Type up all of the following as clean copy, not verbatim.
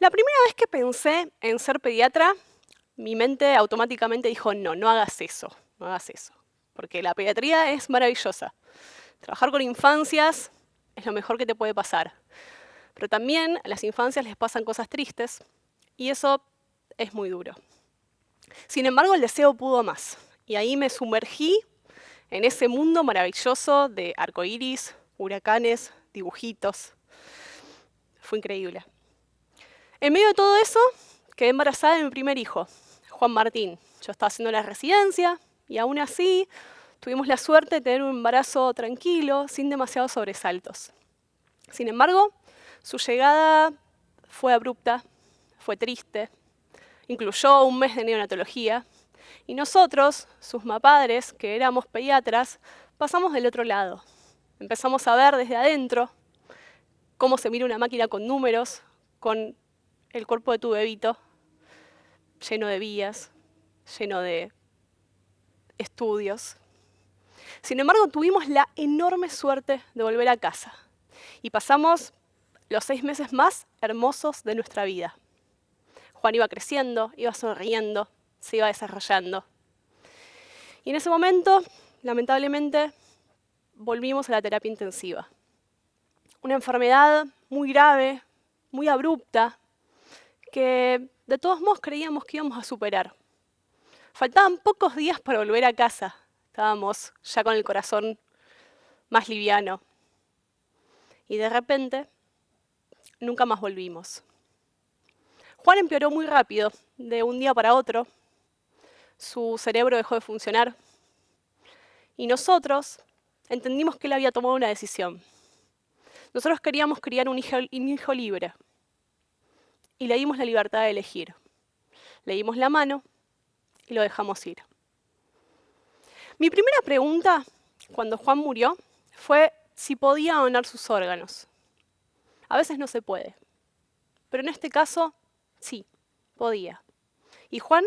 La primera vez que pensé en ser pediatra, mi mente automáticamente dijo, no, no hagas eso, no hagas eso. Porque la pediatría es maravillosa. Trabajar con infancias es lo mejor que te puede pasar. Pero también a las infancias les pasan cosas tristes y eso es muy duro. Sin embargo, el deseo pudo más. Y ahí me sumergí en ese mundo maravilloso de arcoíris, huracanes, dibujitos. Fue increíble. En medio de todo eso, quedé embarazada de mi primer hijo, Juan Martín. Yo estaba haciendo la residencia y aún así tuvimos la suerte de tener un embarazo tranquilo, sin demasiados sobresaltos. Sin embargo, su llegada fue abrupta, fue triste, incluyó un mes de neonatología y nosotros, sus padres, que éramos pediatras, pasamos del otro lado. Empezamos a ver desde adentro cómo se mira una máquina con números, con el cuerpo de tu bebito, lleno de vías, lleno de estudios. Sin embargo, tuvimos la enorme suerte de volver a casa y pasamos los 6 meses más hermosos de nuestra vida. Juan iba creciendo, iba sonriendo, se iba desarrollando. Y en ese momento, lamentablemente, volvimos a la terapia intensiva. Una enfermedad muy grave, muy abrupta, que de todos modos creíamos que íbamos a superar. Faltaban pocos días para volver a casa. Estábamos ya con el corazón más liviano. Y de repente, nunca más volvimos. Juan empeoró muy rápido, de un día para otro. Su cerebro dejó de funcionar. Y nosotros entendimos que él había tomado una decisión. Nosotros queríamos criar un hijo libre. Y le dimos la libertad de elegir. Le dimos la mano y lo dejamos ir. Mi primera pregunta, cuando Juan murió, fue si podía donar sus órganos. A veces no se puede, pero en este caso, sí, podía. Y Juan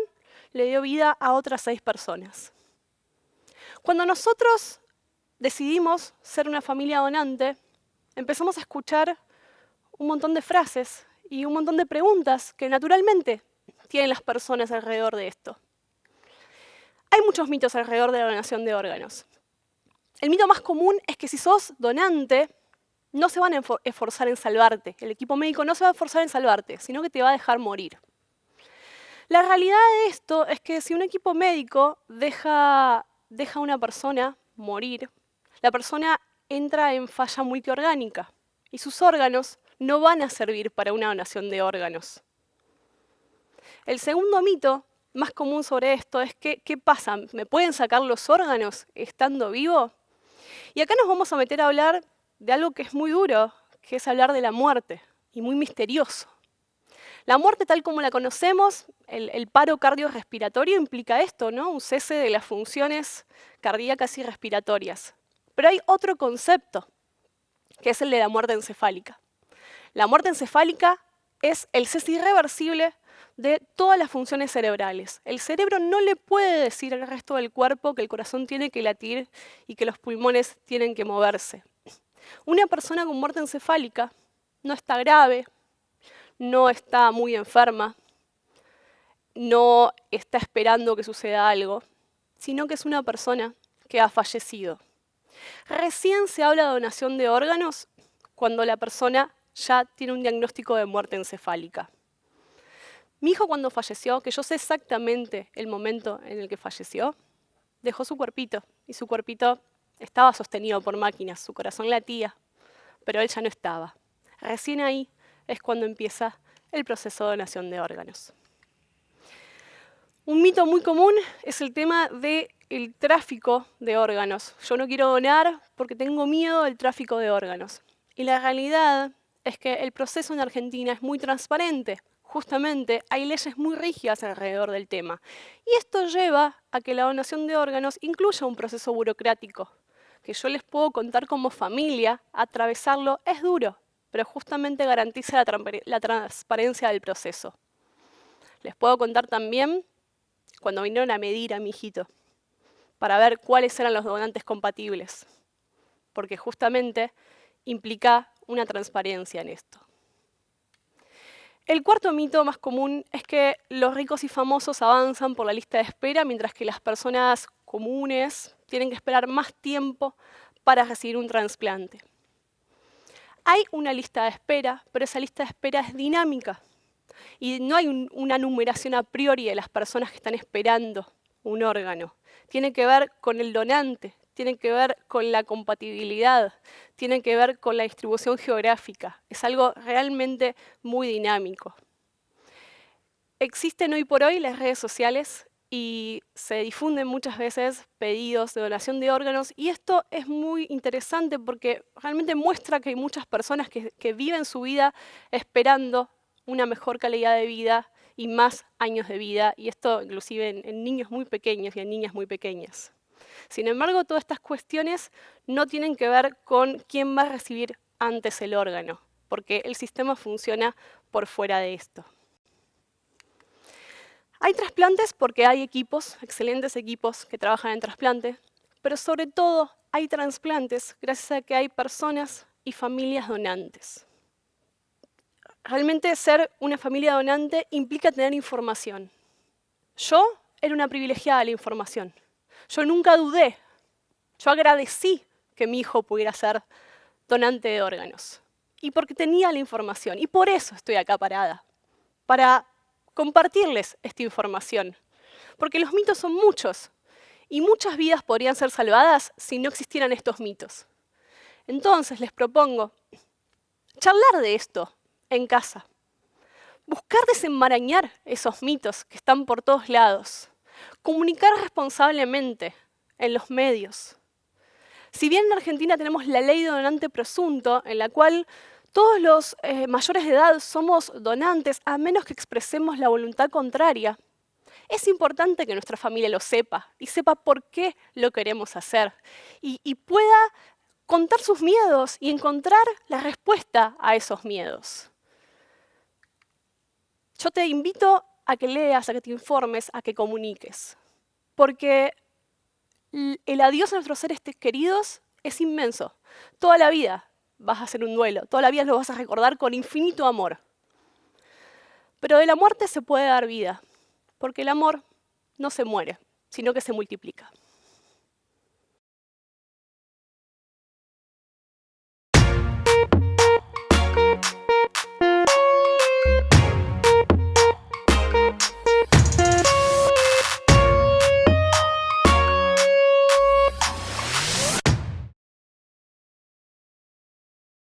le dio vida a otras 6 personas. Cuando nosotros decidimos ser una familia donante, empezamos a escuchar un montón de frases y un montón de preguntas que naturalmente tienen las personas alrededor de esto. Hay muchos mitos alrededor de la donación de órganos. El mito más común es que si sos donante, no se van a esforzar en salvarte. El equipo médico no se va a esforzar en salvarte, sino que te va a dejar morir. La realidad de esto es que si un equipo médico deja a una persona morir, la persona entra en falla multiorgánica y sus órganos no van a servir para una donación de órganos. El segundo mito más común sobre esto es que, ¿qué pasa? ¿Me pueden sacar los órganos estando vivo? Y acá nos vamos a meter a hablar de algo que es muy duro, que es hablar de la muerte, y muy misterioso. La muerte tal como la conocemos, el paro cardiorrespiratorio implica esto, ¿no? Un cese de las funciones cardíacas y respiratorias. Pero hay otro concepto, que es el de la muerte encefálica. La muerte encefálica es el cese irreversible de todas las funciones cerebrales. El cerebro no le puede decir al resto del cuerpo que el corazón tiene que latir y que los pulmones tienen que moverse. Una persona con muerte encefálica no está grave, no está muy enferma, no está esperando que suceda algo, sino que es una persona que ha fallecido. Recién se habla de donación de órganos cuando la persona ya tiene un diagnóstico de muerte encefálica. Mi hijo cuando falleció, que yo sé exactamente el momento en el que falleció, dejó su cuerpito y su cuerpito estaba sostenido por máquinas, su corazón latía, pero él ya no estaba. Recién ahí es cuando empieza el proceso de donación de órganos. Un mito muy común es el tema del tráfico de órganos. Yo no quiero donar porque tengo miedo del tráfico de órganos. Y la realidad es que el proceso en Argentina es muy transparente. Justamente hay leyes muy rígidas alrededor del tema. Y esto lleva a que la donación de órganos incluya un proceso burocrático, que yo les puedo contar como familia, atravesarlo es duro, pero justamente garantiza la transparencia del proceso. Les puedo contar también cuando vinieron a medir a mi hijito, para ver cuáles eran los donantes compatibles, porque justamente implica una transparencia en esto. El cuarto mito más común es que los ricos y famosos avanzan por la lista de espera, mientras que las personas comunes tienen que esperar más tiempo para recibir un trasplante. Hay una lista de espera, pero esa lista de espera es dinámica y no hay una numeración a priori de las personas que están esperando un órgano. Tiene que ver con el donante, tiene que ver con la compatibilidad, tiene que ver con la distribución geográfica. Es algo realmente muy dinámico. Existen hoy por hoy las redes sociales y se difunden muchas veces pedidos de donación de órganos, y esto es muy interesante porque realmente muestra que hay muchas personas que viven su vida esperando una mejor calidad de vida y más años de vida, y esto inclusive en niños muy pequeños y en niñas muy pequeñas. Sin embargo, todas estas cuestiones no tienen que ver con quién va a recibir antes el órgano, porque el sistema funciona por fuera de esto. Hay trasplantes porque hay equipos, excelentes equipos que trabajan en trasplante, pero sobre todo hay trasplantes gracias a que hay personas y familias donantes. Realmente ser una familia donante implica tener información. Yo era una privilegiada de la información. Yo nunca dudé, yo agradecí que mi hijo pudiera ser donante de órganos. Y porque tenía la información, y por eso estoy acá parada, para compartirles esta información. Porque los mitos son muchos, y muchas vidas podrían ser salvadas si no existieran estos mitos. Entonces les propongo charlar de esto en casa, buscar desenmarañar esos mitos que están por todos lados, comunicar responsablemente en los medios. Si bien en Argentina tenemos la ley de donante presunto, en la cual todos los mayores de edad somos donantes, a menos que expresemos la voluntad contraria, es importante que nuestra familia lo sepa y sepa por qué lo queremos hacer y pueda contar sus miedos y encontrar la respuesta a esos miedos. Yo te invito a que leas, a que te informes, a que comuniques, porque el adiós a nuestros seres queridos es inmenso. Toda la vida vas a hacer un duelo, toda la vida lo vas a recordar con infinito amor. Pero de la muerte se puede dar vida, porque el amor no se muere, sino que se multiplica.